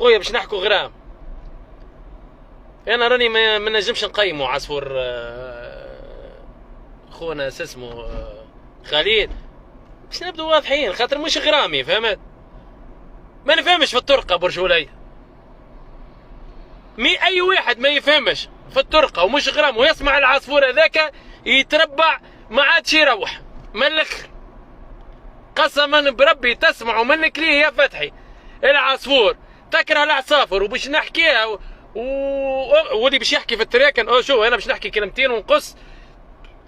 خويا باش نحكوا غرام. انا راني ما نجمش نقيمه عصفور خونا اسمه خليل، باش نبدو واضحين خاطر مش غرامي فهمت. ما نفهمش في الطرقه برجوليه، اي واحد ما يفهمش في الطرقه ومش غرام ويسمع العصفور هذاك يتربع ما عادش يروح من الاخر. قسما بربي تسمعوا منك ليه يا فتحي العصفور تكره العصافر وباش نحكيها واللي باش يحكي في التراكن شو انا باش نحكي كلمتين ونقص.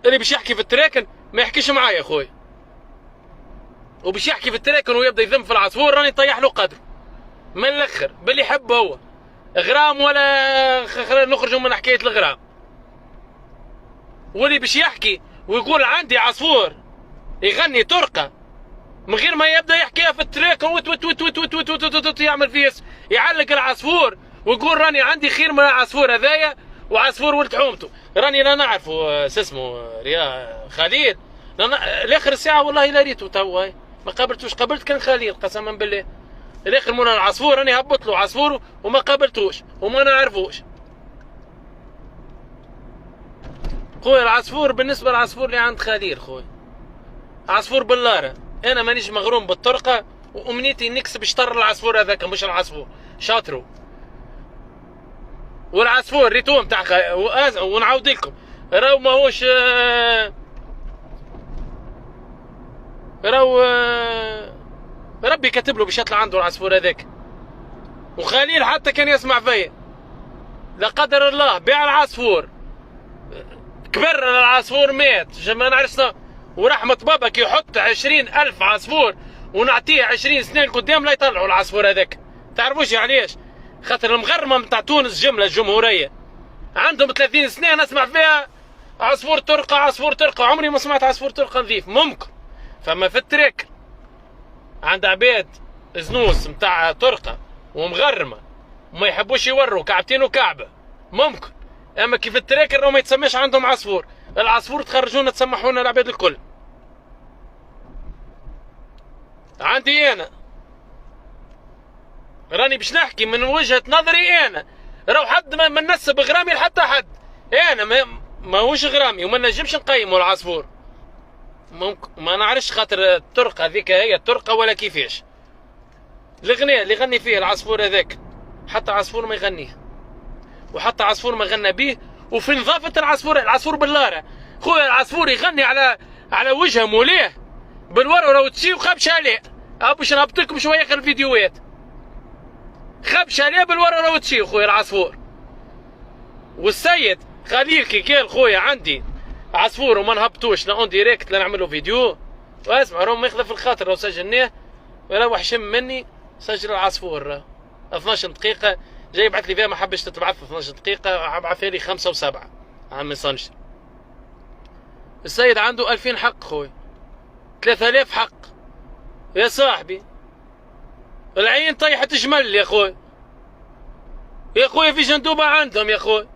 اللي باش يحكي في التراكن ما يحكيش معايا يا خويا، وباش يحكي في التراكن ويبدا يذم في العصفور راني طيح له قدره من الاخر باللي يحب هو غرام ولا خلينا نخرجوا من حكايه الغرام. واللي باش يحكي ويقول عندي عصفور يغني طرقه من غير ما يبدا يحكيها في التراكن وت وت وت وت وت وت وت وت وت يعمل فيه يعلق العصفور ويقول راني عندي خير من العصفور هذايا وعصفور ولد حومته. راني لا نعرفه اسمه ريا خليل لاخر الساعه والله لا ريته توا ما قابلتوش. قابلت كان خليل قسما بالله الاخر من العصفور راني هبط له عصفوره وما قابلتوش وما نعرفوش. خويا العصفور بالنسبه للعصفور اللي عند خليل خويا عصفور بلاره. انا مانيش مغروم بالطرقه وامنيتي نكسب شطر العصفور هذاك مش العصفور شاطرو. والعصفور ريتوم تاع ونعاود لكم راهو ماهوش راهو ربي كاتب له باش يطلع عنده العصفور هذاك. وخليل حتى كان يسمع فيا لا قدر الله بيع العصفور كبر العصفور مات ما نعرفش ورحمة بابك يحط 20,000 عصفور ونعطيه 20 سنة قدام لا يطلعوا العصفور هذاك. تعرفوش علاش؟ خاطر المغرمة متاع تونس جملة الجمهورية عندهم 30 سنة نسمع فيها عصفور طرقة عصفور طرقة. عمري ما سمعت عصفور طرقة نظيف. ممكن فما في التراك عند عباد زنوس متاع طرقة ومغرمة وما يحبوش يوروا كعبتين وكعبة ممكن. اما كيف التراك راهو ما يتسماش عندهم عصفور. العصفور تخرجونا تسمحونا العباد الكل. عندي انا راني باش نحكي من وجهة نظري انا راهو حد ما نسب غرامي لحتى حد. انا ماهوش غرامي وما نجمش نقيمه العصفور. ممكن ما نعرفش خاطر الطرقة هذيك هي الطرقة ولا كيفاش. الغناء اللي غني فيه العصفور هذاك حتى عصفور ما يغنيه وحتى عصفور ما غنى به. وفي نظافة العصفور بلاره خويا العصفور يغني على وجه موليه بالورقة وتسي وخبش عليه. باش نهبطلكم شوية اخر الفيديوهات خبش عليه بالورقة وتسي خويا العصفور. والسيد خليل كي قال خويا عندي عصفور وما نهبطوش لا اون ديريكت لا نعملوا فيديو واسمع راهو ماخذه في الخاطر لو سجلناه ولا شم مني سجل العصفور 12 دقيقة جاي يبعث لي فيها ما حبش تتبعث 12 دقيقة ابعثها لي 5 و7 عام ميسنجر. السيد عنده 2000 حق خويا 3000 حق يا صاحبي. العين طيحت جمل يا خويا في جندوبة عندهم يا خويا